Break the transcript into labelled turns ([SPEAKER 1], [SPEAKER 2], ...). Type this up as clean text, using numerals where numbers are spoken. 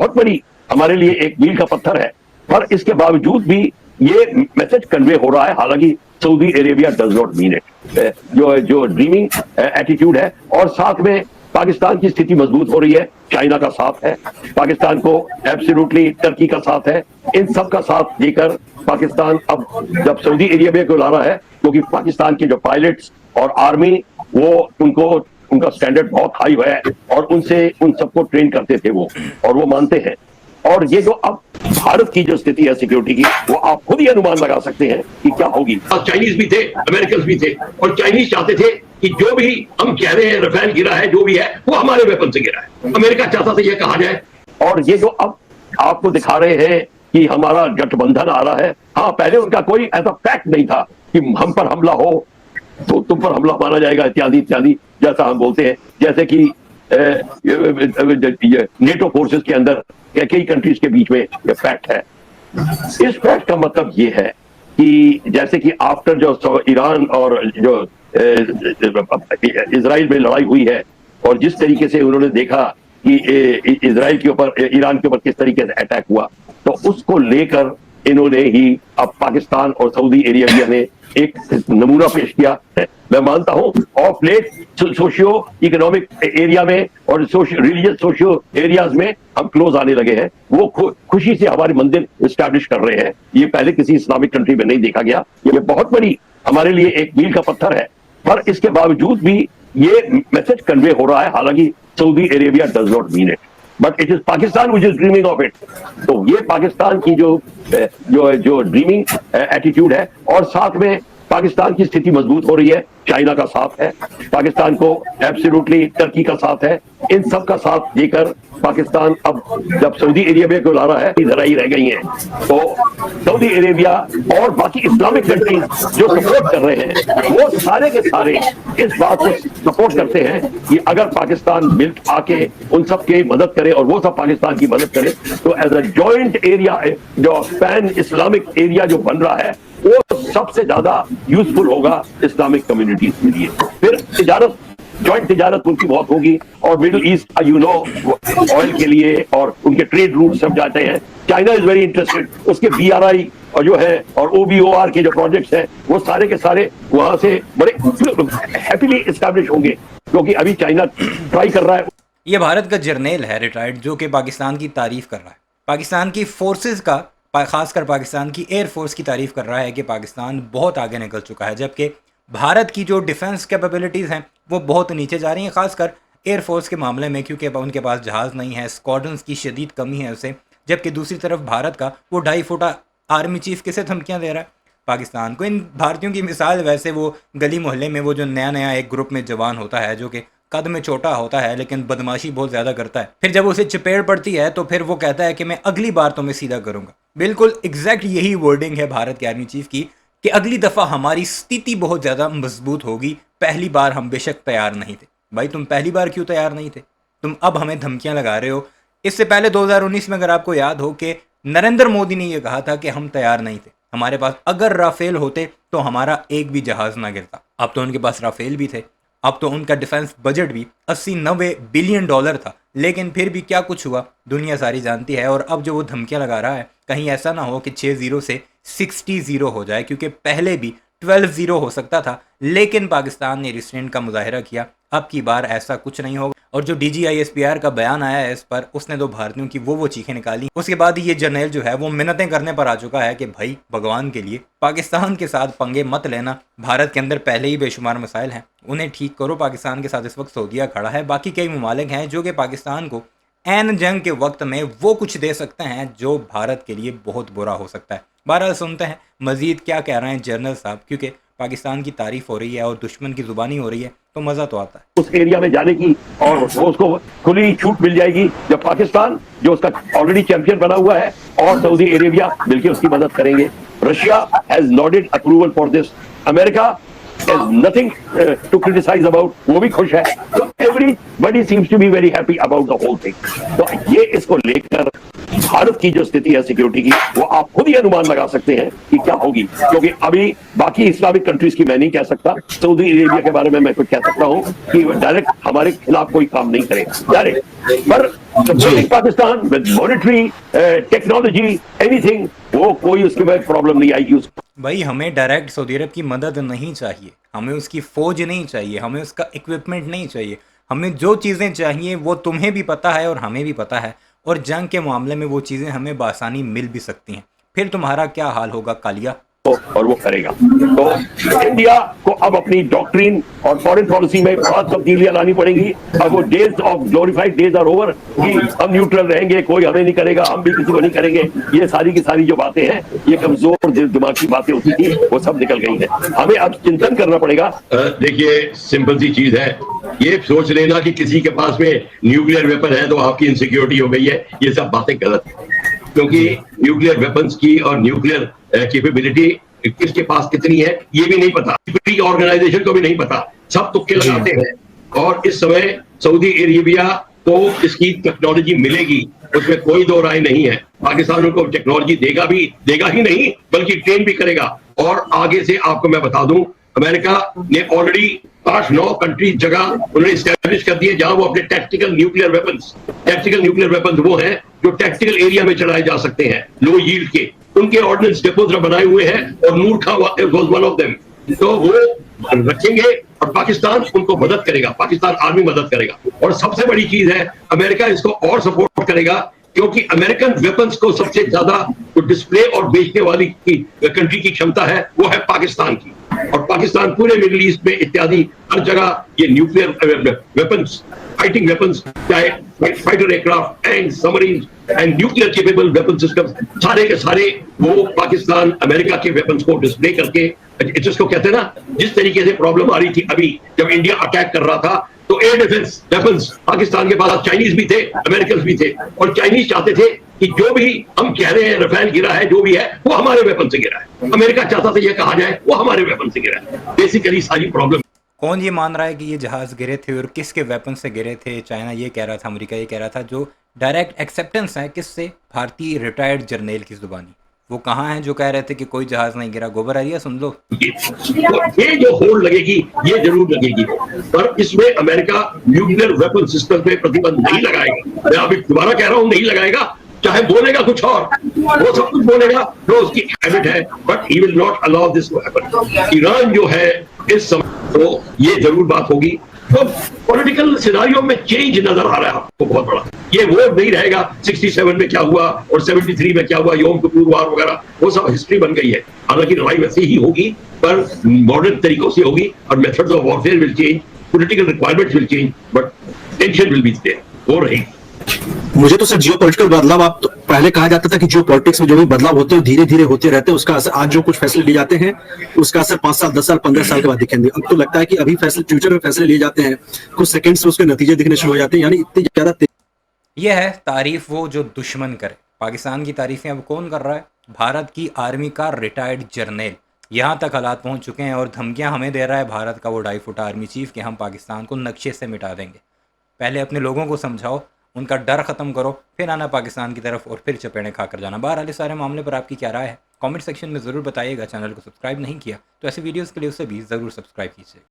[SPEAKER 1] बहुत बड़ी हमारे लिए एक मील का पत्थर है, पर इसके बावजूद भी ये मैसेज कन्वे हो रहा है। हालांकि Saudi Arabia does not mean it, जो ड्रीमिंग एटीट्यूड है, और साथ में पाकिस्तान की स्थिति मजबूत हो रही है, चाइना का साथ है, पाकिस्तान को एब्सोल्युटली टर्की का साथ है, इन सब का साथ देकर पाकिस्तान अब जब सऊदी अरेबिया को ला रहा है, क्योंकि पाकिस्तान के जो पायलट्स और आर्मी वो उनको उनका स्टैंडर्ड बहुत हाई है और उनसे उन सबको ट्रेन करते थे वो, और वो मानते हैं। और ये जो अब भारत की जो स्थिति है सिक्योरिटी की, वो आप खुद ही अनुमान लगा सकते हैं कि क्या होगी। चाइनीज भी थे, अमेरिकन भी थे, और चाइनीज चाहते थे कि जो भी हम कह रहे हैं रफेल गिरा है, जो भी है वो हमारे वेपन से गिरा है। अमेरिका चाहता था ये कहा जाए, और ये जो अब आपको दिखा रहे हैं कि हमारा गठबंधन आ रहा है, हाँ पहले उनका कोई ऐसा फैक्ट नहीं था कि हम पर हमला हो तो तुम पर हमला माना जाएगा इत्यादि इत्यादि, जैसा हम बोलते हैं, जैसे कि नेटो फोर्सेस के अंदर कई कंट्रीज के बीच में ये फैक्ट है। इस फैक्ट का मतलब ये है कि जैसे कि आफ्टर जो ईरान और जो इजराइल में लड़ाई हुई है, और जिस तरीके से उन्होंने देखा कि इजराइल के ऊपर, ईरान के ऊपर किस तरीके से अटैक हुआ, तो उसको लेकर इन्होंने ही अब पाकिस्तान और सऊदी अरेबिया ने एक नमूना पेश किया है। मैं मानता हूं of late socio economic area में और रिलीजियस सोशियो एरियाज में हम क्लोज आने लगे हैं। वो खुशी से हमारे मंदिर इस्टेब्लिश कर रहे हैं। ये पहले किसी इस्लामिक कंट्री में नहीं देखा गया। ये बहुत बड़ी हमारे लिए एक मील का पत्थर है, पर इसके बावजूद भी ये मैसेज कन्वे हो रहा है। हालांकि Saudi Arabia does not mean it, but it is Pakistan which is dreaming of it. तो ये पाकिस्तान की जो ड्रीमिंग एटीट्यूड है, और साथ में पाकिस्तान की स्थिति मजबूत हो रही है, चाइना का साथ है, पाकिस्तान को एब्सोल्युटली टर्की का साथ है, इन सब का साथ देकर पाकिस्तान अब जब सऊदी अरेबिया को ला रहा है, इधर ही रह गई हैं। तो सऊदी अरेबिया और बाकी इस्लामिक कंट्रीज जो सपोर्ट कर रहे हैं, वो सारे के सारे इस बात को सपोर्ट करते हैं कि अगर पाकिस्तान मिल आके उन सब की मदद करे और वो सब पाकिस्तान की मदद करे, तो एज अ जॉइंट एरिया, जो पैन इस्लामिक एरिया जो बन रहा है, वो सबसे ज्यादा यूजफुल होगा इस्लामिक कम्युनिटीज के लिए। फिर तिजारत, जॉइंट तिजारत उनकी बहुत होगी, और मिडिल ईस्ट ऑयल के लिए और उनके ट्रेड रूट सब जाते हैं। चाइना इज वेरी इंटरेस्टेड, उसके BRI और जो है और OBOR के जो प्रोजेक्ट्स हैं, वो सारे के सारे वहां से बड़े हैप्पीली एस्टैब्लिश होंगे, क्योंकि अभी चाइना ट्राई कर रहा है।
[SPEAKER 2] ये भारत का जर्नल है रिटायर्ड, जो कि पाकिस्तान की तारीफ कर रहा है, पाकिस्तान की फोर्सेस का, खासकर पाकिस्तान की एयरफोर्स की तारीफ कर रहा है कि पाकिस्तान बहुत आगे निकल चुका है, जबकि भारत की जो डिफेंस कैपेबिलिटीज़ हैं वो बहुत नीचे जा रही हैं, खासकर एयरफोर्स के मामले में, क्योंकि उनके पास जहाज़ नहीं है, स्क्वाड्रन्स की शदीद कमी है उसे। जबकि दूसरी तरफ भारत का वो 2.5 फुटा आर्मी चीफ किसे धमकियाँ दे रहा है पाकिस्तान को। इन भारतीयों की मिसाल वैसे वो गली मोहल्ले में वो जो नया नया एक ग्रुप में जवान होता है, जो कि कद में छोटा होता है लेकिन बदमाशी बहुत ज़्यादा करता है, फिर जब उसे चपेट पड़ती है तो फिर वो कहता है कि मैं अगली बार तुम्हें सीधा करूँगा। बिल्कुल एग्जैक्ट यही वर्डिंग है भारत के आर्मी चीफ की कि अगली दफ़ा हमारी स्थिति बहुत ज़्यादा मजबूत होगी, पहली बार हम बेशक तैयार नहीं थे। भाई तुम पहली बार क्यों तैयार नहीं थे? तुम अब हमें धमकियाँ लगा रहे हो। इससे पहले 2019 में अगर आपको याद हो कि नरेंद्र मोदी ने यह कहा था कि हम तैयार नहीं थे, हमारे पास अगर राफेल होते तो हमारा एक भी जहाज़ ना गिरता। अब तो उनके पास राफेल भी थे, अब तो उनका डिफेंस बजट भी 80-90 बिलियन डॉलर था, लेकिन फिर भी क्या कुछ हुआ दुनिया सारी जानती है। और अब जो वो धमकियां लगा रहा है, कहीं ऐसा ना हो कि 6-0 से 60-0 हो जाए, क्योंकि पहले भी 12-0 हो सकता था, लेकिन पाकिस्तान ने रिस्ट्रेंट का मुजाहिरा किया। अब की बार ऐसा कुछ नहीं होगा। और जो DGISPR का बयान आया है इस पर, उसने तो भारतीयों की वो चीखें निकाली। उसके बाद ये जर्नल जो है वो मिन्नतें करने पर आ चुका है कि भाई भगवान के लिए पाकिस्तान के साथ पंगे मत लेना, भारत के अंदर पहले ही बेशुमार मसाइल हैं, उन्हें ठीक करो। पाकिस्तान के साथ इस वक्त सऊदीया खड़ा है, बाकी कई ममालिक हैं जो कि पाकिस्तान को ऐन जंग के वक्त में वो कुछ दे सकते हैं जो भारत के लिए बहुत बुरा हो सकता है। बहरहाल सुनते हैं मजीद क्या कह रहे हैं जनरल साहब, क्योंकि पाकिस्तान की तारीफ हो रही है और दुश्मन की जुबानी हो रही है, तो मजा तो आता है
[SPEAKER 1] उस एरिया में जाने की, और उसको खुली छूट मिल जाएगी जब पाकिस्तान जो उसका ऑलरेडी चैंपियन बना हुआ है और सऊदी अरेबिया मिलकर उसकी मदद करेंगे। Russia has noted approval for this, America has nothing to criticize about, वो भी खुश है। तो everybody seems to be very happy about the whole thing। तो ये इसको लेकर भारत की जो स्थिति है सिक्योरिटी की, वो आप खुद ही अनुमान लगा सकते हैं कि क्या होगी, क्योंकि अभी बाकी इस्लामिक कंट्रीज की मैं नहीं कह सकता। सऊदी अरेबिया के बारे में मैं कुछ कह सकता हूं कि डायरेक्ट हमारे खिलाफ कोई काम नहीं करेगा डायरेक्ट, पर supporting Pakistan with monetary technology anything, वो कोई उसके बाद प्रॉब्लम नहीं आएगी उसको।
[SPEAKER 2] भाई हमें डायरेक्ट सऊदी अरब की मदद नहीं चाहिए, हमें उसकी फ़ौज नहीं चाहिए, हमें उसका इक्विपमेंट नहीं चाहिए। हमें जो चीज़ें चाहिए वो तुम्हें भी पता है और हमें भी पता है, और जंग के मामले में वो चीज़ें हमें बासानी मिल भी सकती हैं। फिर तुम्हारा क्या हाल होगा कालिया?
[SPEAKER 1] और वो करेगा। तो इंडिया को अब अपनी डॉक्ट्रिन और फॉरेन पॉलिसी में बहुत तब्दीलियां लानी पड़ेगी। अब वो days of glorified days are over कि हम न्यूट्रल रहेंगे, कोई हमें नहीं करेगा, हम भी किसी को नहीं करेंगे। ये सारी की सारी जो बातें हैं, ये कमजोर दिमाग की बातें होती थी, वो सब निकल गई है। हमें अब चिंतन करना पड़ेगा।
[SPEAKER 3] देखिए, सिंपल सी चीज है, ये सोच लेना कि किसी के पास में न्यूक्लियर वेपन है तो आपकी इनसिक्योरिटी हो गई है, ये सब बातें गलत है। क्योंकि न्यूक्लियर वेपन्स की और न्यूक्लियर कैपेबिलिटी किसके पास कितनी है ये भी नहीं पता, पूरी ऑर्गेनाइजेशन को भी नहीं पता, सब तुक्के लगाते हैं। और इस समय सऊदी अरेबिया को इसकी टेक्नोलॉजी मिलेगी, उसमें कोई दो राय नहीं है। पाकिस्तान उनको टेक्नोलॉजी देगा ही नहीं, बल्कि ट्रेन भी करेगा। और आगे से आपको मैं बता दूं, अमेरिका ने ऑलरेडी 8-9 कंट्री जगह उन्होंने स्टैब्लिश कर दिए जहां वो अपने टैक्टिकल न्यूक्लियर वेपन्स वो हैं जो टैक्टिकल एरिया में चलाए जा सकते हैं, लो यील्ड के। उनके ऑर्डिनेंस डिपोज बनाए हुए हैं और Noor Khan was one of them. तो वो रखेंगे और पाकिस्तान उनको मदद करेगा, पाकिस्तान आर्मी मदद करेगा। और सबसे बड़ी चीज है, अमेरिका इसको और सपोर्ट करेगा, क्योंकि अमेरिकन वेपन्स को सबसे ज्यादा डिस्प्ले और बेचने वाली कंट्री की क्षमता है वो है पाकिस्तान की। और पाकिस्तान पूरे मिडिल ईस्ट में इत्यादि हर जगह ये न्यूक्लियर वेपन्स, फाइटिंग वेपन्स, चाहे fighter aircraft, tank, submarine and nuclear capable weapon system, सारे के सारे वो पाकिस्तान अमेरिका के वेपन्स को डिस्प्ले करके, जिसको कहते हैं ना, जिस तरीके से प्रॉब्लम आ रही थी अभी जब इंडिया अटैक कर रहा था, तो एयर डिफेंस वेपन्स पाकिस्तान के पास, चाइनीज भी थे, अमेरिकन भी थे। और चाइनीज चाहते थे कि जो भी हम कह रहे हैं रफेल गिरा है, जो भी है वो हमारे वेपन से गिरा है। अमेरिका चाहता था ये कहा जाए वो हमारे वेपन से गिरा है। बेसिकली सारी प्रॉब्लम।
[SPEAKER 2] कौन ये मान रहा है कि ये जहाज़ गिरे थे और किसके वेपन से गिरे थे? चाइना ये कह रहा था, अमेरिका ये कह रहा था। जो डायरेक्ट एक्सेप्टेंस है किससे? भारतीय रिटायर्ड जर्नैल की जुबानी। वो कहाँ हैं जो कह रहे थे कि कोई जहाज नहीं गिरा? गोबर एरिया सुन लो।
[SPEAKER 3] ये जो होड़ लगेगी ये जरूर लगेगी, पर इसमें अमेरिका न्यूक्लियर वेपन सिस्टम पे प्रतिबंध नहीं लगाएगा। मैं अभी दोबारा कह रहा हूं, नहीं लगाएगा। चाहे बोलेगा कुछ और, वो सब कुछ बोलेगा, जो उसकी हैबिट है, but he will not allow this to happen. Iran जो है इस समय, तो ये जरूर बात होगी। तो पॉलिटिकल सिनारियो में चेंज नजर आ रहा है आपको बहुत बड़ा। ये वो नहीं रहेगा 67 में क्या हुआ और 73 में क्या हुआ, योम कपूर वार वगैरह, वो सब हिस्ट्री बन गई है। हालांकि लड़ाई वैसे ही होगी, पर मॉडर्न तरीकों से होगी और methods of warfare will change, political requirements will change, but tension will be there, हो रही।
[SPEAKER 4] मुझे तो सर जियोपॉलिटिकल बदलाव, आप तो पहले कहा जाता था कि जियोपॉलिटिक्स में जो भी बदलाव होते हैं धीरे धीरे होते रहते हैं, उसका असर आज जो कुछ फैसले लिए जाते हैं उसका असर 5 साल 10 साल 15 साल के बाद दिखेंगे। अब तो लगता है कि अभी फैसले, फ्यूचर में फैसले लिए जाते हैं, कुछ सेकंड्स में उसके नतीजे दिखने शुरू हो जाते हैं। यानी इतनी ज्यादा
[SPEAKER 2] यह है तारीफ वो जो दुश्मन करे। पाकिस्तान की तारीफें अब कौन कर रहा है? भारत की आर्मी का रिटायर्ड जर्नैल। यहाँ तक हालात पहुँच चुके हैं और धमकियाँ हमें दे रहा है भारत का वो 2.5 फुट आर्मी चीफ कि हम पाकिस्तान को नक्शे से मिटा देंगे। पहले अपने लोगों को समझाओ, उनका डर ख़त्म करो, फिर आना पाकिस्तान की तरफ और फिर चपेड़े खाकर जाना। बहरहाल इस सारे मामले पर आपकी क्या राय है? कमेंट सेक्शन में ज़रूर बताइएगा। चैनल को सब्सक्राइब नहीं किया तो ऐसे वीडियोस के लिए उसे भी ज़रूर सब्सक्राइब कीजिए।